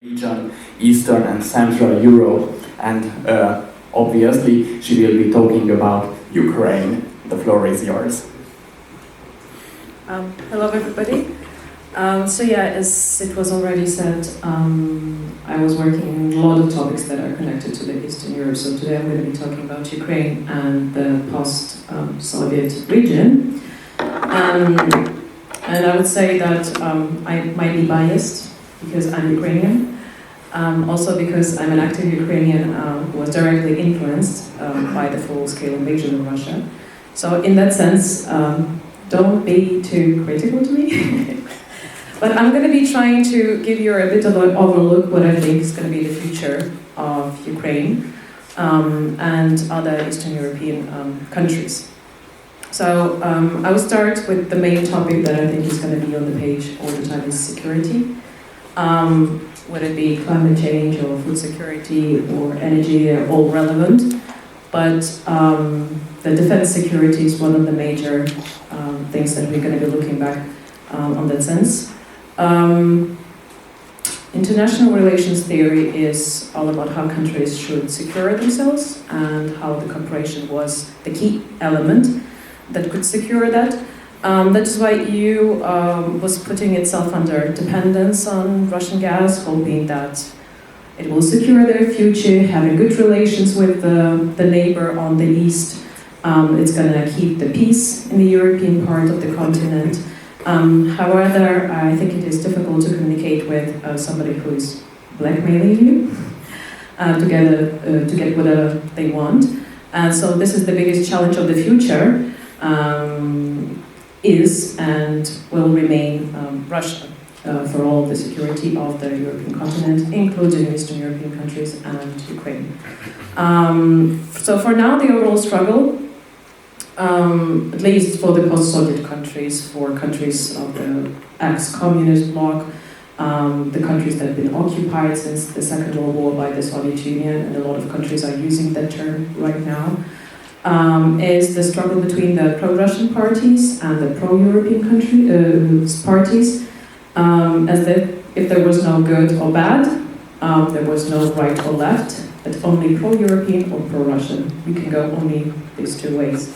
region, Eastern and Central Europe, and obviously she will be talking about Ukraine. The floor is yours. Hello everybody. As it was already said, I was working on a lot of topics that are connected to the Eastern Europe. So today I'm going to be talking about Ukraine and the post-Soviet region. And I would say that I might be biased because I'm Ukrainian. Also because I'm an active Ukrainian who was directly influenced by the full-scale invasion of Russia. So in that sense, don't be too critical to me. But I'm going to be trying to give you a bit of an overlook what I think is going to be the future of Ukraine and other Eastern European countries. So I will start with the main topic that I think is going to be on the page all the time is security. Whether it be climate change or food security or energy, they're all relevant. But the defense security is one of the major things that we're going to be looking back on that sense. International relations theory is all about how countries should secure themselves and how the cooperation was the key element that could secure that. That is why EU was putting itself under dependence on Russian gas, hoping that it will secure their future, having good relations with the neighbor on the east. It's going to keep the peace in the European part of the continent. However, I think it is difficult to communicate with somebody who is blackmailing you to get whatever they want. And so this is the biggest challenge of the future. Is and will remain Russia for all the security of the European continent, including Eastern European countries and Ukraine. So for now, the overall struggle, at least for the post-Soviet countries, for countries of the ex-communist bloc, the countries that have been occupied since the Second World War by the Soviet Union, and a lot of countries are using that term right now, is the struggle between the pro-Russian parties and the pro-European parties, as if there was no good or bad, there was no right or left, but only pro-European or pro-Russian. You can go only these two ways.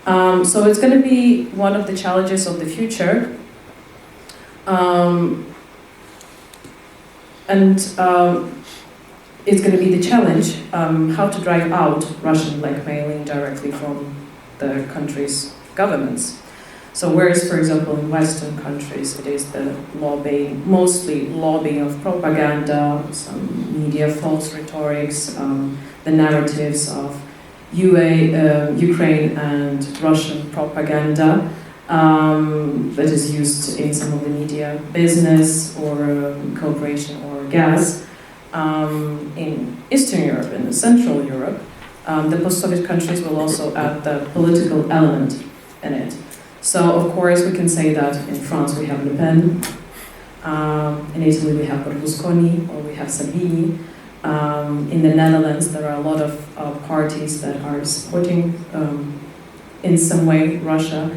So it's going to be one of the challenges of the future. It's going to be the challenge how to drive out Russian blackmailing directly from the country's governments. So whereas, for example, in Western countries, it is the lobbying, mostly lobbying of propaganda, some media false rhetorics, the narratives of Ukraine and Russian propaganda that is used in some of the media business or cooperation or gas. In Eastern Europe and Central Europe, the post-Soviet countries will also add the political element in it. So, of course, we can say that in France we have Le Pen, in Italy we have Berlusconi, or we have Salvini. In the Netherlands there are a lot of parties that are supporting in some way Russia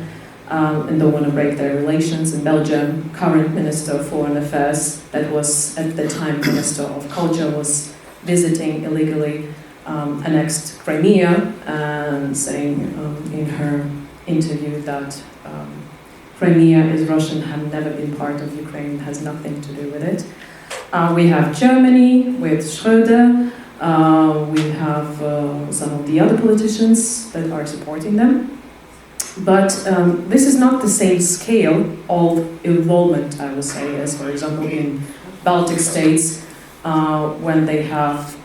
and don't want to break their relations. In Belgium, current Minister of Foreign Affairs, that was at the time Minister of Culture, was visiting illegally annexed Crimea and saying in her interview that Crimea is Russian, had never been part of Ukraine, has nothing to do with it. We have Germany with Schröder. We have some of the other politicians that are supporting them. But this is not the same scale of involvement, I would say, as, for example, in Baltic states, when they have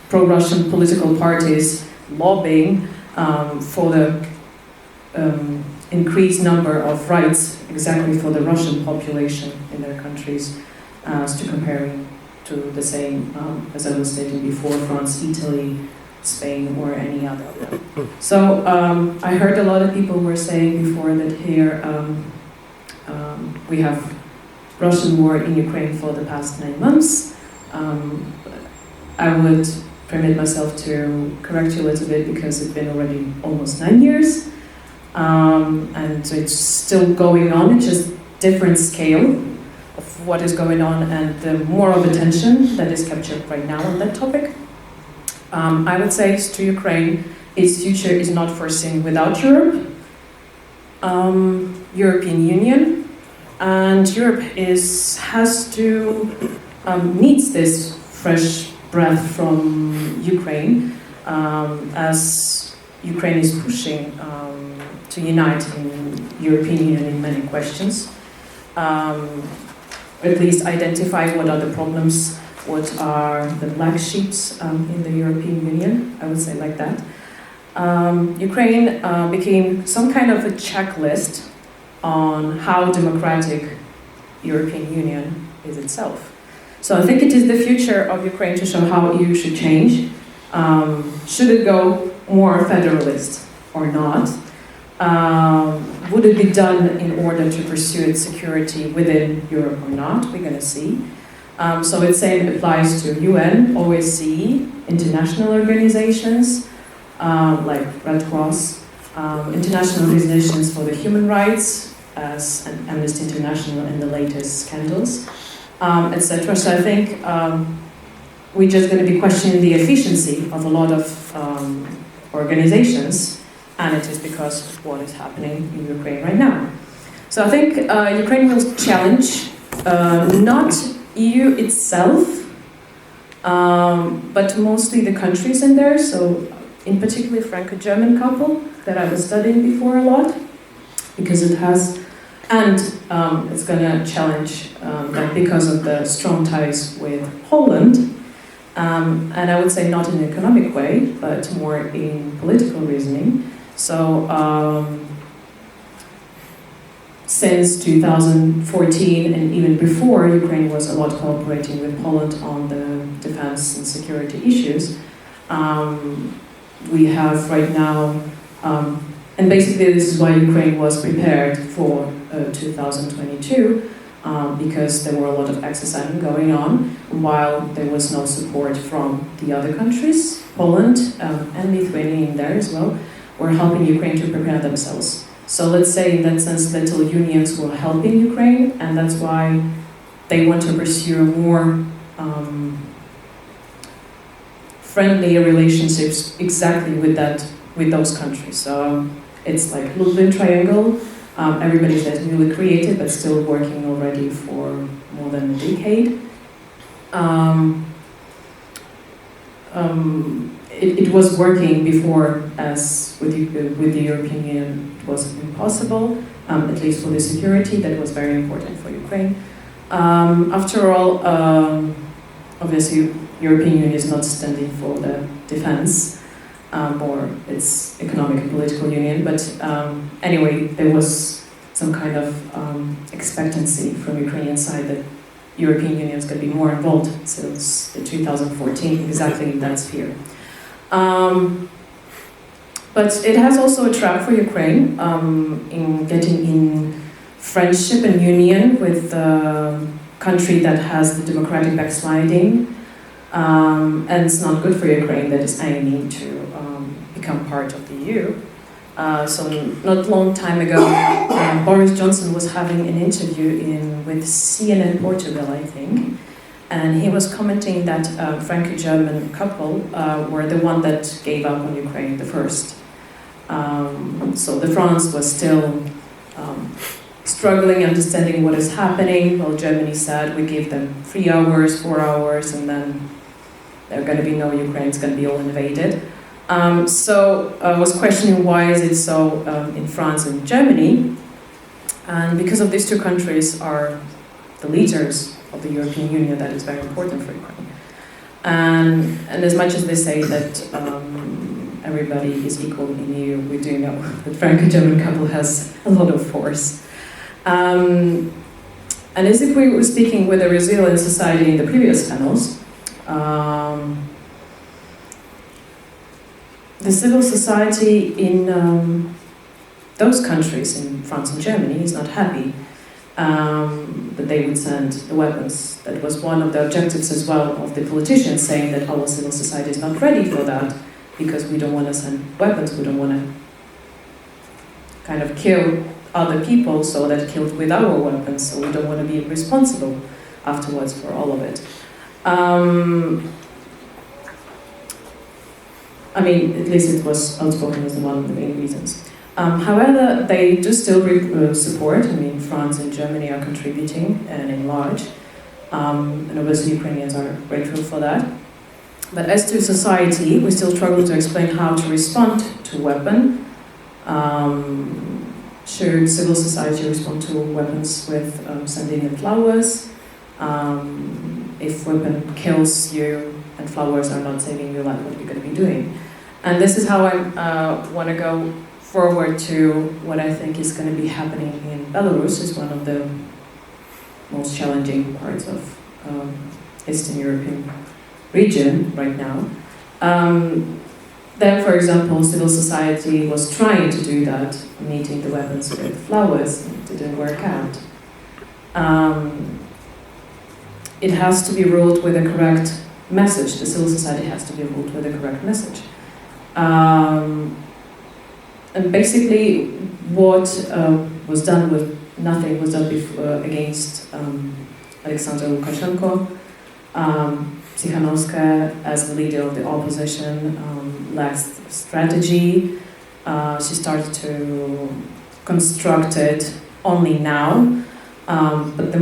pro-Russian political parties lobbying for the increased number of rights exactly for the Russian population in their countries, as to comparing to the same, as I was stating before, France, Italy, Spain, or any other. So I heard a lot of people were saying before that here we have Russian war in Ukraine for the past 9 months. I would permit myself to correct you a little bit because it's been already almost 9 years. And it's still going on, it's just different scale of what is going on and the more of attention that is captured right now on that topic. I would say to Ukraine, its future is not foreseen without Europe, European Union, and Europe needs this fresh breath from Ukraine as Ukraine is pushing to unite in European Union in many questions. At least identify what are the problems, what are the black sheeps in the European Union, I would say like that. Ukraine became some kind of a checklist on how democratic European Union is itself. So I think it is the future of Ukraine to show how EU should change. Should it go more federalist or not? Would it be done in order to pursue its security within Europe or not? We're going to see. So the same applies to UN, OSCE, international organizations like Red Cross, international organizations for the human rights, as Amnesty International in the latest scandals, etc. So I think we're just going to be questioning the efficiency of a lot of organizations, and it is because of what is happening in Ukraine right now. So I think Ukraine will challenge not EU itself, but mostly the countries in there. So in particular Franco-German couple that I was studying before a lot, because it has, and it's going to challenge that because of the strong ties with Poland, and I would say not in an economic way, but more in political reasoning. So since 2014 and even before, Ukraine was a lot cooperating with Poland on the defense and security issues. We have right now, and basically this is why Ukraine was prepared for 2022, because there were a lot of exercises going on, while there was no support from the other countries. Poland and Lithuania in there as well were helping Ukraine to prepare themselves. So let's say in that sense little unions were helping Ukraine, and that's why they want to pursue more friendly relationships exactly with those countries. So it's like Lublin Triangle. Everybody's that's newly created, but still working already for more than a decade. It was working before, as with the European Union, it was impossible, at least for the security, that was very important for Ukraine. After all, obviously, European Union is not standing for the defense, or its economic and political union, but anyway, there was some kind of expectancy from Ukrainian side that European Union is going to be more involved since the 2014, exactly in that sphere. But it has also a trap for Ukraine in getting in friendship and union with a country that has the democratic backsliding, and it's not good for Ukraine that is aiming to become part of the EU. So not long time ago, Boris Johnson was having an interview with CNN Portugal, I think, and he was commenting that Franco-German couple were the one that gave up on Ukraine the first. So the France was still struggling, understanding what is happening. Well, Germany said we give them 3 hours, 4 hours, and then there's going to be no Ukraine, it's going to be all invaded. So I was questioning why is it so in France and Germany, and because of these two countries are the leaders of the European Union, that is very important for Ukraine. And as much as they say that everybody is equal in EU, we do know that Franco-German couple has a lot of force. And as if we were speaking with a resilient society in the previous panels, the civil society in those countries, in France and Germany, is not happy that they would send the weapons. That was one of the objectives as well of the politicians, saying that our civil society is not ready for that because we don't want to send weapons, we don't want to kind of kill other people, so that killed with our weapons, so we don't want to be responsible afterwards for all of it. I mean, at least it was outspoken as one of the main reasons. However, they do still support. I mean, France and Germany are contributing, and in large. And obviously Ukrainians are grateful for that. But as to society, we still struggle to explain how to respond to weapon. Should civil society respond to weapons with sending them flowers? If weapon kills you and flowers are not saving your life, what are you going to be doing? And this is how I want to go forward to what I think is going to be happening in Belarus. Is one of the most challenging parts of Eastern European region right now. There, for example, civil society was trying to do that, meeting the weapons with flowers. It didn't work out. It has to be ruled with a correct message. The civil society has to be ruled with a correct message. And basically, what was done with nothing was done against Alexander Lukashenko. Tsikhanouskaya, as the leader of the opposition, lacks strategy. She started to construct it only now, but the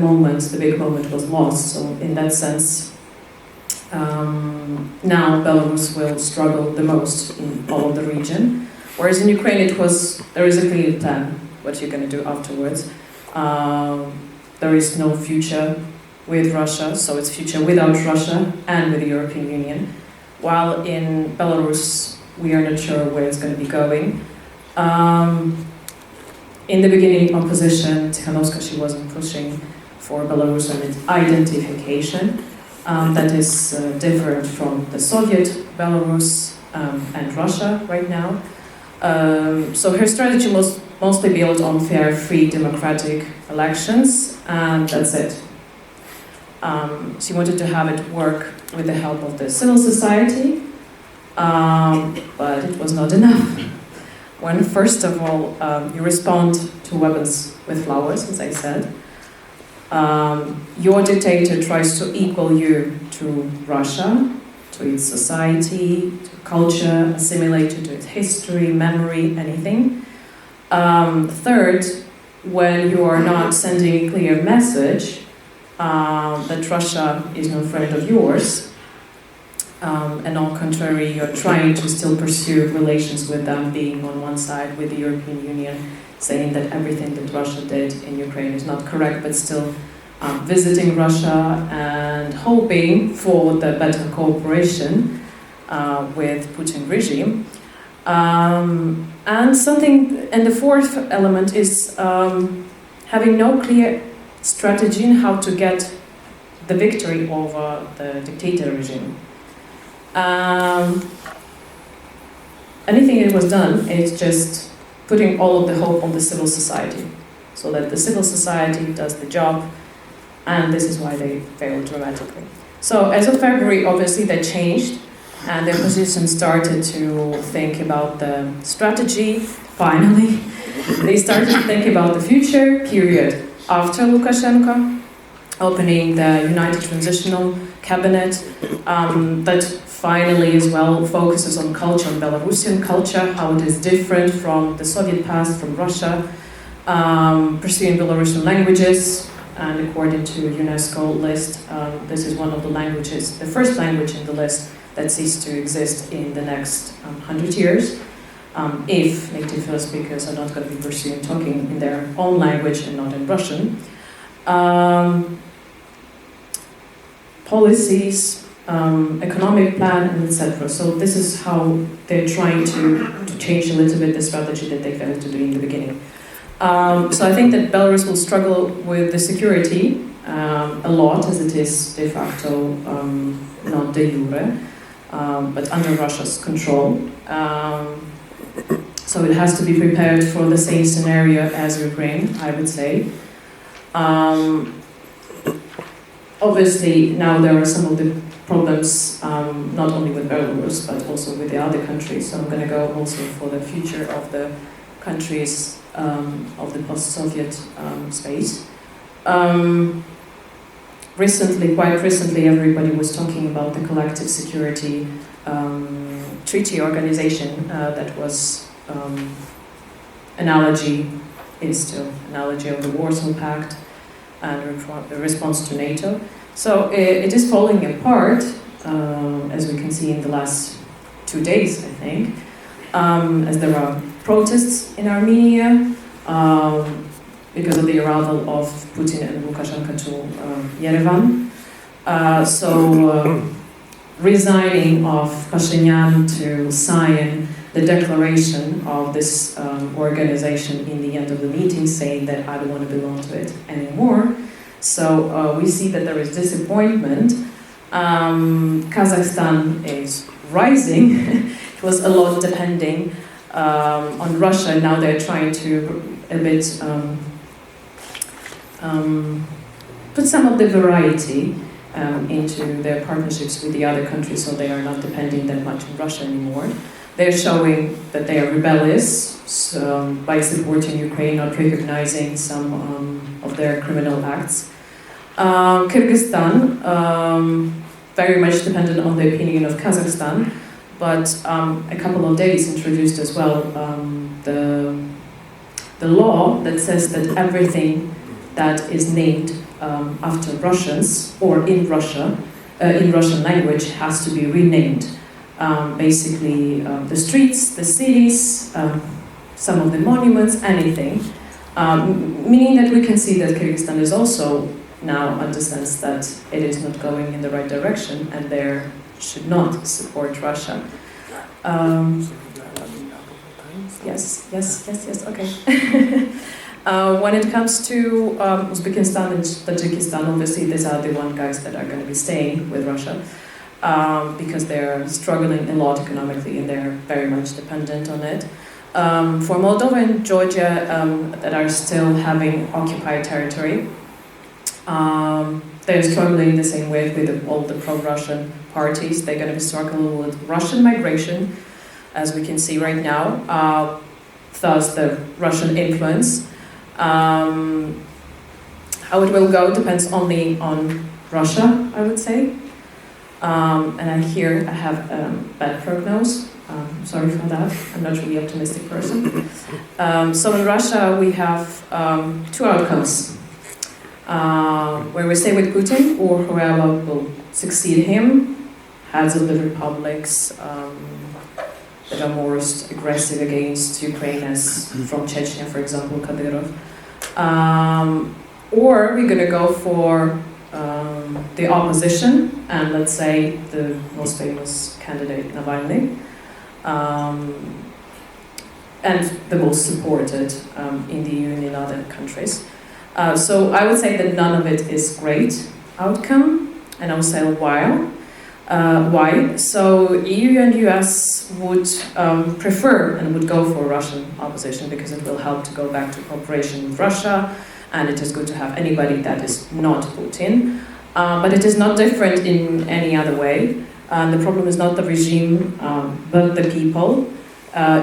big moment was lost. So in that sense, now Belarus will struggle the most in all of the region. Whereas in Ukraine, there is a clear plan, what you're going to do afterwards. There is no future with Russia, so it's future without Russia and with the European Union. While in Belarus, we are not sure where it's going to be going. In the beginning, opposition, Tsikhanouskaya, she wasn't pushing for Belarus and its identification. That is different from the Soviet Belarus and Russia right now. So her strategy was mostly built on fair, free, democratic elections, and that's it. She wanted to have it work with the help of the civil society, but it was not enough. When, first of all, you respond to weapons with flowers, as I said, your dictator tries to equal you to Russia, to its society, to culture, assimilate you to its history, memory, anything. Third, when you are not sending a clear message that Russia is no friend of yours, and on contrary, you're trying to still pursue relations with them, being on one side with the European Union, saying that everything that Russia did in Ukraine is not correct, but still visiting Russia and hoping for the better cooperation with Putin regime. And the fourth element is having no clear strategy in how to get the victory over the dictator regime. Anything that was done is just putting all of the hope on the civil society, so that the civil society does the job, and this is why they failed dramatically. So as of February, obviously they changed, and the opposition started to think about the strategy, finally. They started to think about the future period after Lukashenko, opening the United Transitional Cabinet that finally as well focuses on culture, on Belarusian culture, how it is different from the Soviet past, from Russia, pursuing Belarusian languages, and according to UNESCO list, this is one of the languages, the first language in the list that ceased to exist in the next 100 years, if native speakers are not going to be pursuing talking in their own language and not in Russian. Policies, economic plan, and etc. So this is how they're trying to change a little bit the strategy that they failed to do in the beginning. So I think that Belarus will struggle with the security a lot, as it is de facto, not de jure, but under Russia's control. So it has to be prepared for the same scenario as Ukraine, I would say. Obviously, now there are some of the problems, not only with Belarus, but also with the other countries. So I'm going to go also for the future of the countries of the post-Soviet space. Quite recently, everybody was talking about the collective security treaty organization that was is still analogy of the Warsaw Pact and the response to NATO. So it is falling apart, as we can see in the last 2 days, I think, as there are protests in Armenia because of the arrival of Putin and Lukashenko to Yerevan. Resigning of Pashinyan to sign the declaration of this organization in the end of the meeting, saying that I don't want to belong to it anymore. So we see that there is disappointment. Kazakhstan is rising. It was a lot depending on Russia. Now they're trying to a bit put some of the variety into their partnerships with the other countries, so they are not depending that much on Russia anymore. They're showing that they are rebellious by supporting Ukraine, not recognizing some of their criminal acts. Kyrgyzstan, very much dependent on the opinion of Kazakhstan, but a couple of days introduced as well the law that says that everything that is named after Russians or in Russia, in Russian language, has to be renamed. Basically, the streets, the cities, some of the monuments, anything. Meaning that we can see that Kyrgyzstan is also now understands that it is not going in the right direction and they should not support Russia. Yes, okay. When it comes to Uzbekistan and Tajikistan, obviously these are the one guys that are going to be staying with Russia because they're struggling a lot economically and they're very much dependent on it. For Moldova and Georgia that are still having occupied territory, they're struggling the same way with all the pro-Russian parties. They're going to be struggling with Russian migration, as we can see right now, thus the Russian influence. How it will go depends only on Russia, I would say. And I have bad prognosis. Sorry for that. I'm not really optimistic person. So in Russia we have two outcomes. Where we stay with Putin or whoever will succeed him, heads of the republics that are most aggressive against Ukraine, as from Chechnya, for example, Kadyrov. Or we're going to go for the opposition, and let's say the most famous candidate, Navalny, and the most supported in the EU and in other countries. So I would say that none of it is great outcome, and I'll say why. Why? So EU and US would prefer and would go for Russian opposition because it will help to go back to cooperation with Russia, and it is good to have anybody that is not Putin. But it is not different in any other way. The problem is not the regime, but the people.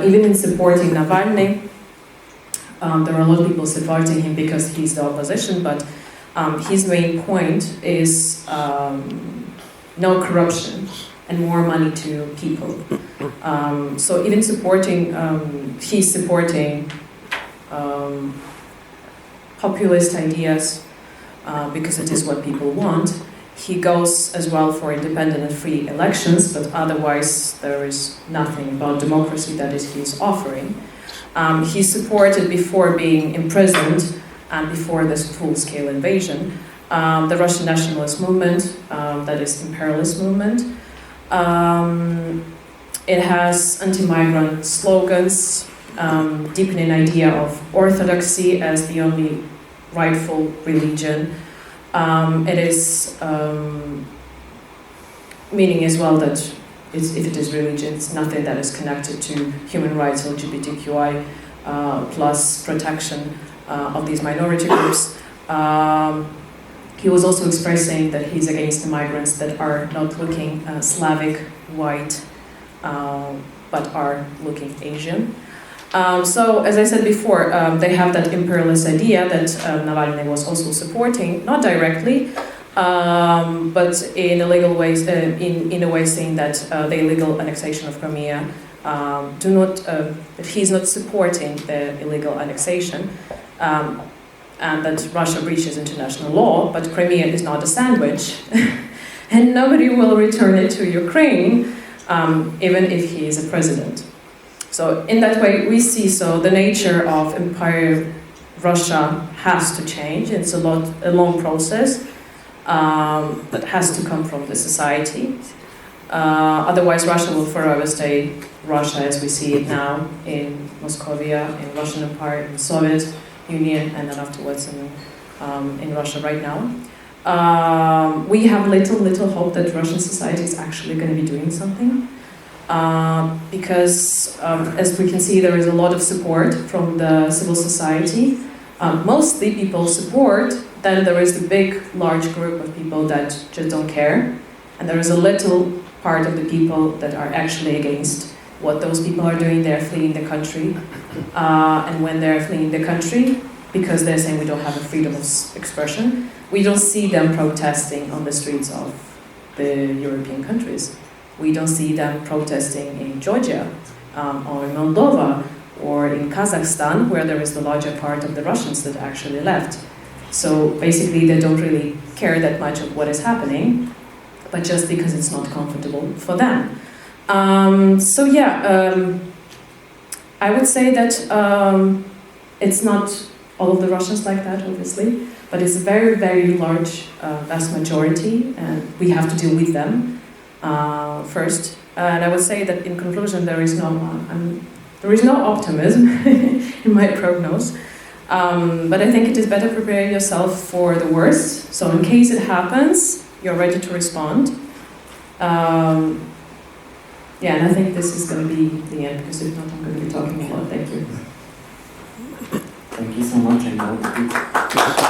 Even in supporting Navalny, there are a lot of people supporting him because he's the opposition, but his main point is no corruption and more money to people. So even supporting, he's supporting populist ideas because it is what people want. He goes as well for independent and free elections, but otherwise there is nothing about democracy that is he's offering. He supported before being imprisoned and before this full-scale invasion the Russian nationalist movement, that is imperialist movement. It has anti-migrant slogans, deepening idea of orthodoxy as the only rightful religion. It is meaning as well that if it is religion, it's nothing that is connected to human rights, LGBTQI plus protection of these minority groups. He was also expressing that he's against the migrants that are not looking Slavic, white, but are looking Asian. So, as I said before, they have that imperialist idea that Navalny was also supporting, not directly, but in a legal way, in a way saying that the illegal annexation of Crimea that he's not supporting the illegal annexation, and that Russia breaches international law, but Crimea is not a sandwich, and nobody will return it to Ukraine, even if he is a president. So in that way, we see the nature of empire Russia has to change. It's a long process that has to come from the society. Otherwise, Russia will forever stay Russia as we see it now in Moscovia, in Russian Empire, in Soviet Union, and then afterwards in Russia right now. We have little hope that Russian society is actually going to be doing something. Because, as we can see, there is a lot of support from the civil society. Mostly people support, then there is the large group of people that just don't care, and there is a little part of the people that are actually against what those people are doing. They're fleeing the country, and when they're fleeing the country, because they're saying we don't have a freedom of expression, we don't see them protesting on the streets of the European countries. We don't see them protesting in Georgia, or in Moldova, or in Kazakhstan, where there is the larger part of the Russians that actually left. So basically they don't really care that much of what is happening, but just because it's not comfortable for them. I would say that it's not all of the Russians like that, obviously, but it's a very, very large, vast majority, and we have to deal with them first. And I would say that in conclusion, there is no optimism in my prognosis. But I think it is better prepare yourself for the worst. So in case it happens, you're ready to respond. And I think this is going to be the end, because if not, I'm going to be talking a lot. Thank you. Thank you so much.